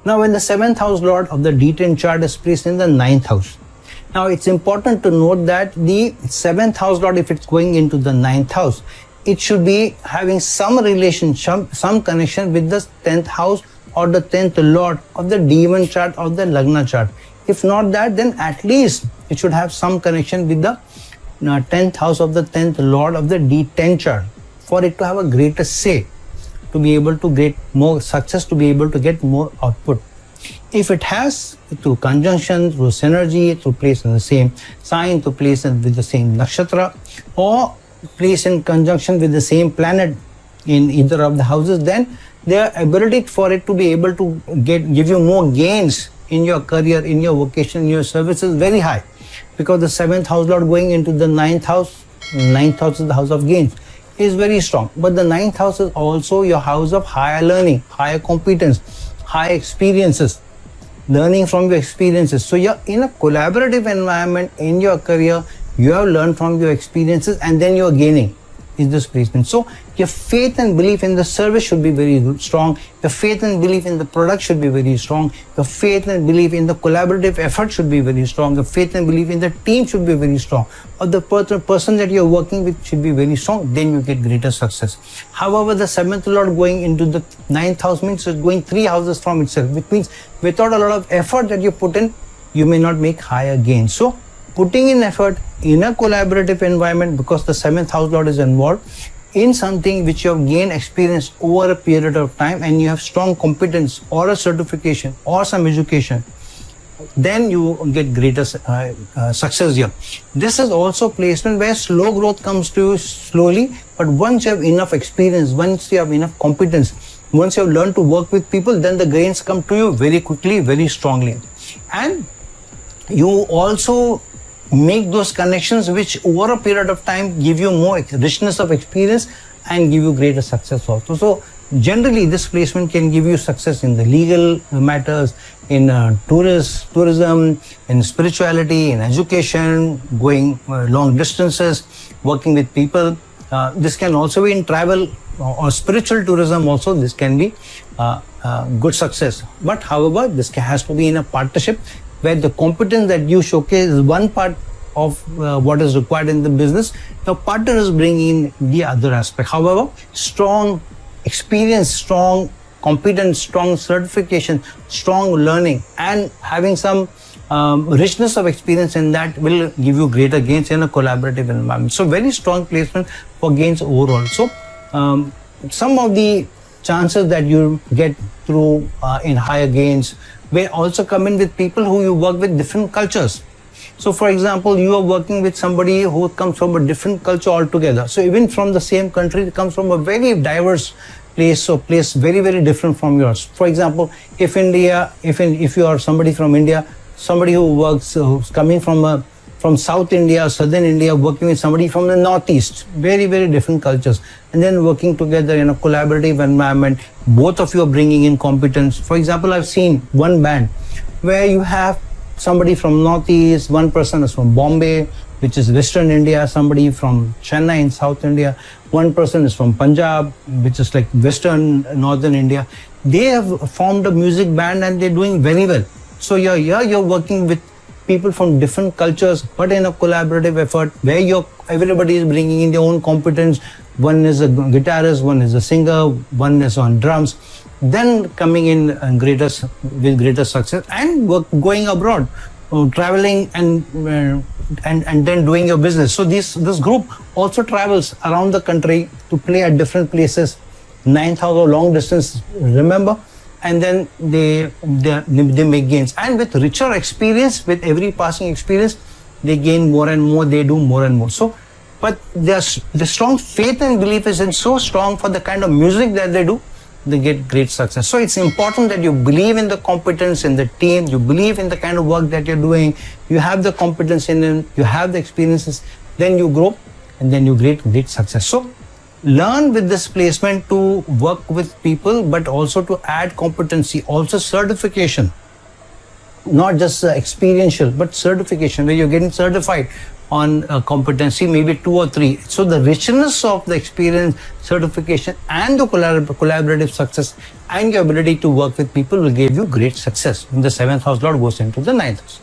Now, when the 7th house lord of the D10 chart is placed in the 9th house, now it's important to note that the 7th house lord, if it's going into the 9th house, it should be having some relationship, some connection with the 10th house or the 10th lord of the D1 chart or the Lagna chart. If not that, then at least it should have some connection with the 10th house of the 10th lord of the D10 chart for it to have a greater say, to be able to get more success, to be able to get more output. If it has, through conjunction, through synergy, through place in the same sign, to place with the same nakshatra, or place in conjunction with the same planet in either of the houses, then their ability for it to be able to give you more gains in your career, in your vocation, in your service is very high, because the 7th house lord going into the 9th house, 9th house is the house of gains, is very strong. But the 9th house is also your house of higher learning, higher competence, higher experiences, learning from your experiences. So you're in a collaborative environment in your career, you have learned from your experiences and then you're gaining is this placement. So your faith and belief in the service should be very strong. Your faith and belief in the product should be very strong. Your faith and belief in the collaborative effort should be very strong. Your faith and belief in the team should be very strong. Or the person that you're working with should be very strong. Then you get greater success. However, the 7th lord going into the 9th house means it's going 3 houses from itself, which means without a lot of effort that you put in, you may not make higher gains. So putting in effort in a collaborative environment, because the 7th house lord is involved in something which you have gained experience over a period of time and you have strong competence or a certification or some education, then you get greater success here. This is also placement where slow growth comes to you slowly, but once you have enough experience, once you have enough competence, once you have learned to work with people, then the gains come to you very quickly, very strongly. And you also make those connections which over a period of time give you more richness of experience and give you greater success also. So generally this placement can give you success in the legal matters, in tourism, in spirituality, in education, going long distances, working with people. This can also be in travel or spiritual tourism also. This can be good success. But however, this has to be in a partnership where the competence that you showcase is one part of what is required in the business. The partner is bringing in the other aspect. However, strong experience, strong competence, strong certification, strong learning, and having some richness of experience in that will give you greater gains in a collaborative environment. So very strong placement for gains overall. So some of the chances that you get through in higher gains will also come in with people who you work with different cultures. So for example, you are working with somebody who comes from a different culture altogether. So even from the same country, it comes from a very diverse place, so place very, very different from yours. For example, if you are somebody from India, somebody who works, who's coming from South India, Southern India, working with somebody from the Northeast, very, very different cultures, and then working together in a collaborative environment, both of you are bringing in competence. For example, I've seen one band where you have somebody from Northeast, one person is from Bombay, which is Western India, somebody from Chennai in South India, one person is from Punjab, which is like Western, Northern India. They have formed a music band and they're doing very well. So you're working with people from different cultures, but in a collaborative effort where everybody is bringing in their own competence. One is a guitarist, one is a singer, one is on drums, then coming in with greater success and going abroad, traveling and then doing your business. So this group also travels around the country to play at different places, 9th house or long distance, remember, and then they make gains. And with richer experience, with every passing experience, they gain more and more, they do more and more. So, but the strong faith and belief is so strong for the kind of music that they do, they get great success. So it's important that you believe in the competence in the team, you believe in the kind of work that you're doing, you have the competence in it, you have the experiences, then you grow and then you get great success. So learn with this placement to work with people, but also to add competency, also certification. not just experiential, but certification, where you're getting certified on competency, maybe 2 or 3. So the richness of the experience, certification, and the collaborative success and your ability to work with people will give you great success when the 7th house lord goes into the 9th house.